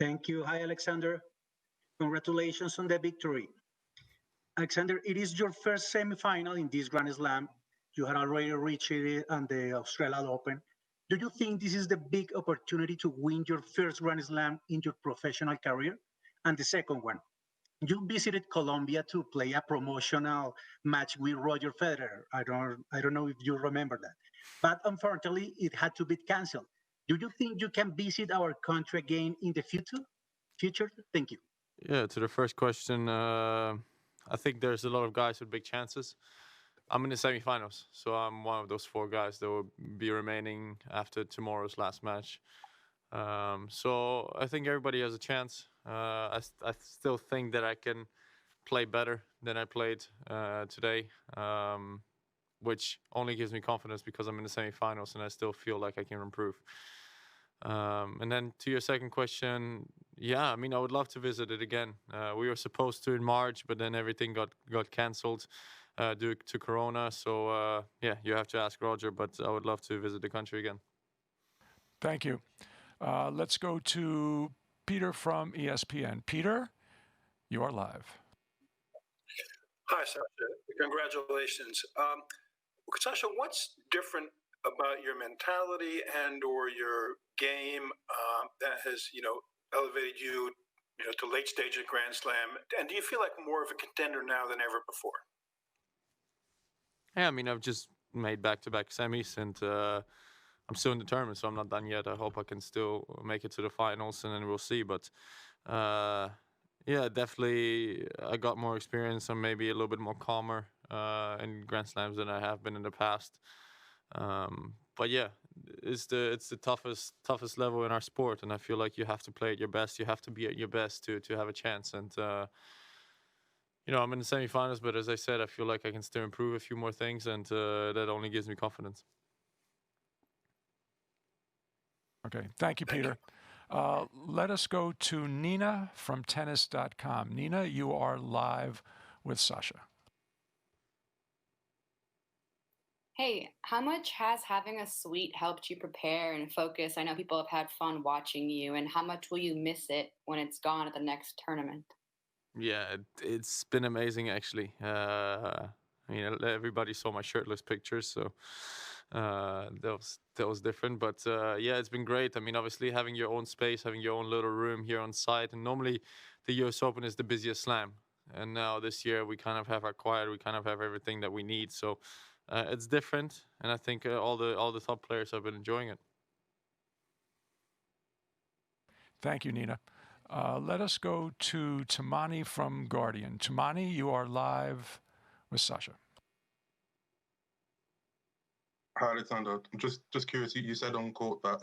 Thank you. Hi, Alexander. Congratulations on the victory. Alexander, it is your first semifinal in this Grand Slam. You had already reached it on the Australian Open. Do you think this is the big opportunity to win your first Grand Slam in your professional career? And the second one, you visited Colombia to play a promotional match with Roger Federer. I don't know if you remember that, but unfortunately, it had to be canceled. Do you think you can visit our country again in the future? Future? Thank you. Yeah, to the first question, I think there's a lot of guys with big chances. I'm in the semifinals, so I'm one of those four guys that will be remaining after tomorrow's last match. So I think everybody has a chance. I still think that I can play better than I played today, which only gives me confidence because I'm in the semifinals and I still feel like I can improve. And then to your second question, yeah, I mean, I would love to visit it again. We were supposed to in March, but then everything got cancelled due to Corona. So yeah, you have to ask Roger, but I would love to visit the country again. Thank you. Let's go to Peter from ESPN. Peter, you are live. Hi, Sasha. Congratulations. Sasha, what's different about your mentality and/or your game that has, elevated you, to late stage of Grand Slam? And do you feel like more of a contender now than ever before? Yeah, I mean, I've just made back-to-back semis, and I'm still in the tournament, so I'm not done yet. I hope I can still make it to the finals, and then we'll see. But yeah, definitely, I got more experience. I'm maybe a little bit more calmer in Grand Slams than I have been in the past. But yeah, it's the toughest level in our sport, and I feel like you have to play at your best. You have to be at your best to have a chance. And I'm in the semifinals, but as I said, I feel like I can still improve a few more things, and that only gives me confidence. Okay. Thank you, Peter. Let us go to Nina from tennis.com. Nina, you are live with Sasha. Hey, how much has having a suite helped you prepare and focus? I know people have had fun watching you, and how much will you miss it when it's gone at the next tournament? Yeah, it's been amazing actually. I mean, everybody saw my shirtless pictures, so that was different. But yeah, it's been great. I mean, obviously having your own space, having your own little room here on site, and normally the U.S. Open is the busiest slam, and now this year we kind of have our quiet, we kind of have everything that we need. So it's different, and I think all the top players have been enjoying it. Thank you, Nina. Let us go to Tamani from Guardian. Tamani, you are live with Sasha. Hi, Alexander. I'm just curious. You said on court that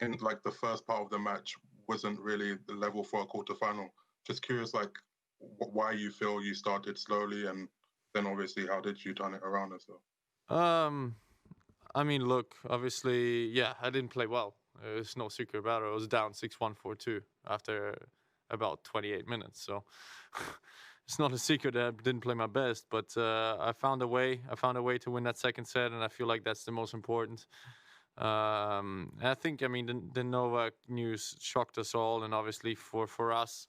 in like the first part of the match wasn't really the level for a quarterfinal. Just curious, like why you feel you started slowly, and then obviously how did you turn it around as well? I mean, look, obviously, yeah, I didn't play well. There's no secret about it. I was down 6-1, 4-2 after about 28 minutes. So it's not a secret that I didn't play my best, but I found a way. I found a way to win that second set, and I feel like that's the most important. And I think, I mean, the Novak news shocked us all, and obviously for us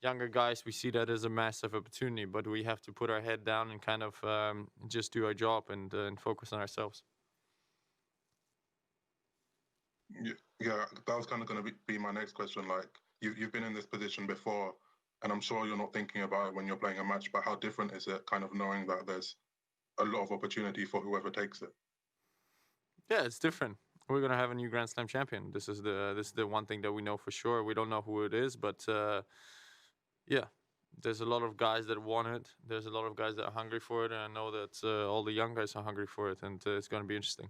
younger guys, we see that as a massive opportunity. But we have to put our head down and kind of just do our job and focus on ourselves. Yeah, that was kind of going to be my next question. Like, you've been in this position before, and I'm sure you're not thinking about it when you're playing a match, but how different is it kind of knowing that there's a lot of opportunity for whoever takes it? Yeah, it's different. We're gonna have a new Grand Slam champion. This is the one thing that we know for sure. We don't know who it is, but yeah, there's a lot of guys that want it. There's a lot of guys that are hungry for it, and I know that all the young guys are hungry for it, and it's gonna be interesting.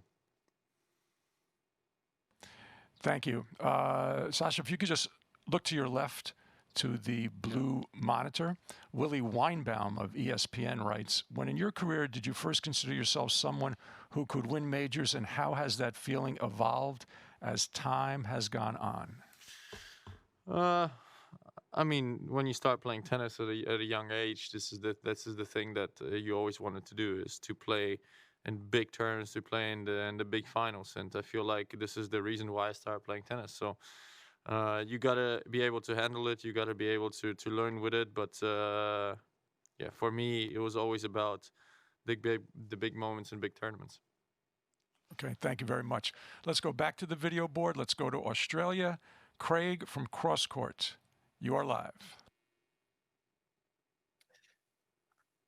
Thank you. Sasha, if you could just look to your left to the blue monitor. Willie Weinbaum of ESPN writes, when in your career did you first consider yourself someone who could win majors, and how has that feeling evolved as time has gone on? I mean, when you start playing tennis at a young age, this is the thing that you always wanted to do, is to play in big tournaments, to play in the big finals. And I feel like this is the reason why I started playing tennis. So You gotta be able to handle it. You gotta be able to learn with it. But yeah, for me, it was always about the big moments in big tournaments. Okay, thank you very much. Let's go back to the video board. Let's go to Australia. Craig from Cross Court, you are live.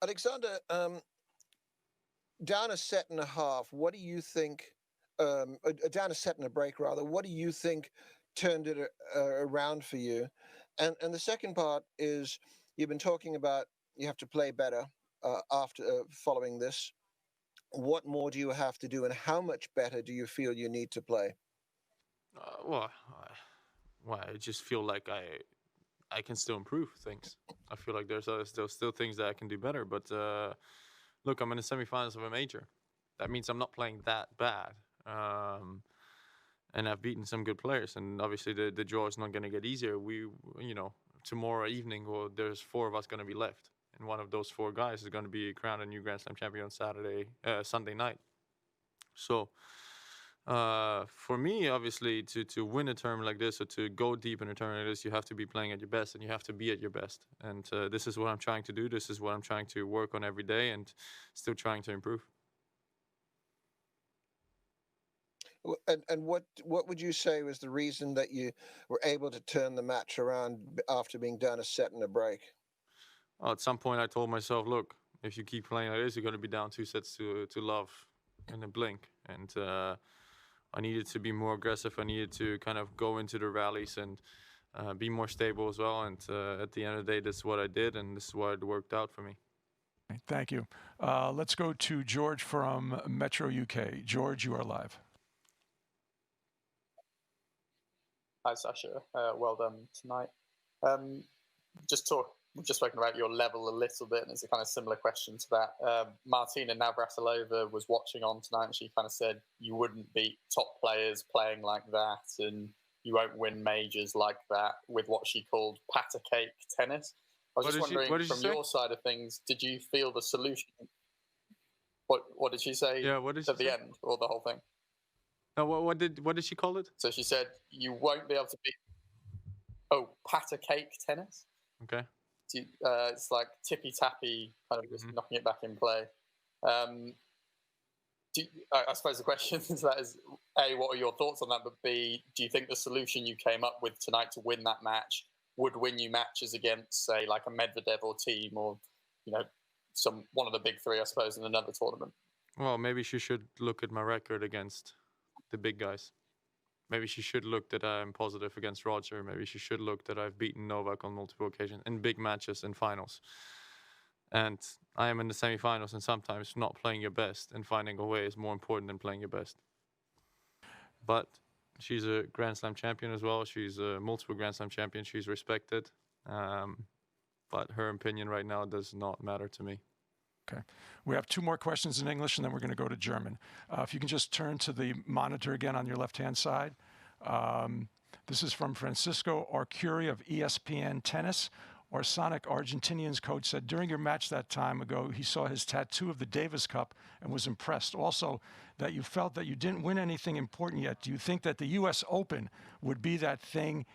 Alexander, down a set and a half, what do you think, down a set and a break rather, what do you think turned it around for you? And the second part is, you've been talking about you have to play better after following this. What more do you have to do, and how much better do you feel you need to play? Well, I just feel like I can still improve things. I feel like there's still things that I can do better. But look, I'm in the semifinals of a major. That means I'm not playing that bad. And I've beaten some good players. And obviously the draw is not going to get easier. Tomorrow evening, well, there's 4 of us going to be left. And one of those 4 guys is going to be crowned a new Grand Slam champion on Sunday night. So for me, obviously, to win a tournament like this or to go deep in a tournament like this, you have to be playing at your best and you have to be at your best. And this is what I'm trying to do. This is what I'm trying to work on every day and still trying to improve. And what would you say was the reason that you were able to turn the match around after being down a set and a break? Well, at some point, I told myself, look, if you keep playing like this, you're going to be down 2 sets to love in a blink. And I needed to be more aggressive. I needed to kind of go into the rallies and be more stable as well. And at the end of the day, this is what I did, and this is why it worked out for me. Thank you. Let's go to George from Metro UK. George, you are live. Hi, Sasha. Well done tonight. We've just spoken about your level a little bit, and it's a kind of similar question to that. Martina Navratilova was watching on tonight, and she kind of said you wouldn't beat top players playing like that, and you won't win majors like that with what she called patter cake tennis. I was just wondering, from your side of things, did you feel the solution? What did she say? Yeah, what did she at the end, or the whole thing? No, what did she call it? So she said you won't be able to beat. Oh, patter cake tennis. Okay. It's like tippy tappy, kind of just knocking it back in play. I suppose the question to that is, A, what are your thoughts on that? But B, do you think the solution you came up with tonight to win that match would win you matches against, say, like a Medvedev or team, or one of the big 3, I suppose, in another tournament? Well, maybe she should look at my record against the big guys. Maybe she should look that I'm positive against Roger. Maybe she should look that I've beaten Novak on multiple occasions in big matches and finals. And I am in the semifinals, and sometimes not playing your best and finding a way is more important than playing your best. But she's a Grand Slam champion as well. She's a multiple Grand Slam champion. She's respected. But her opinion right now does not matter to me. Okay. We have 2 more questions in English, and then we're going to go to German. If you can just turn to the monitor again on your left-hand side. This is from Francisco Arcuri of ESPN Tennis. Orsonic, Argentinian's coach, said during your match that time ago, he saw his tattoo of the Davis Cup and was impressed. Also, that you felt that you didn't win anything important yet. Do you think that the U.S. Open would be that thing?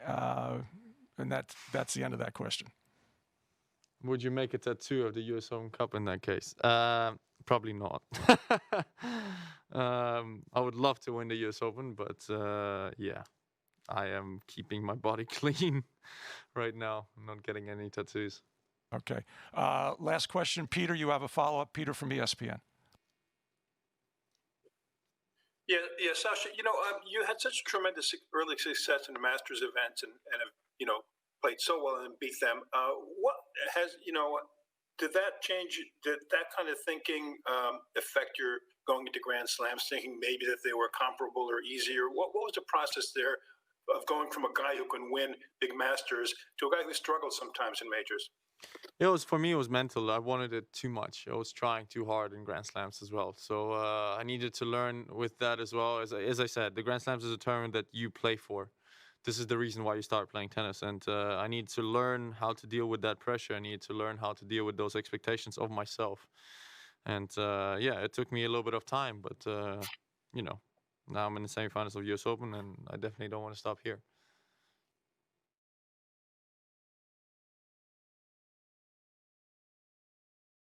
And that's the end of that question. Would you make a tattoo of the US Open Cup in that case? Probably not. I would love to win the US Open, but yeah, I am keeping my body clean right now. I'm not getting any tattoos. Okay. Last question. Peter, you have a follow-up. Peter from ESPN. Yeah, Sasha, you had such tremendous early success in the Masters events and have, played so well and beat them. What has, did that change? Did that kind of thinking affect your going into Grand Slams, thinking maybe that they were comparable or easier? What was the process there of going from a guy who can win big Masters to a guy who struggles sometimes in majors? For me, it was mental. I wanted it too much. I was trying too hard in Grand Slams as well. So I needed to learn with that as well. As I said, the Grand Slams is a tournament that you play for. This is the reason why you start playing tennis. And I need to learn how to deal with that pressure. I need to learn how to deal with those expectations of myself. And it took me a little bit of time. But, now I'm in the semifinals of US Open, and I definitely don't want to stop here.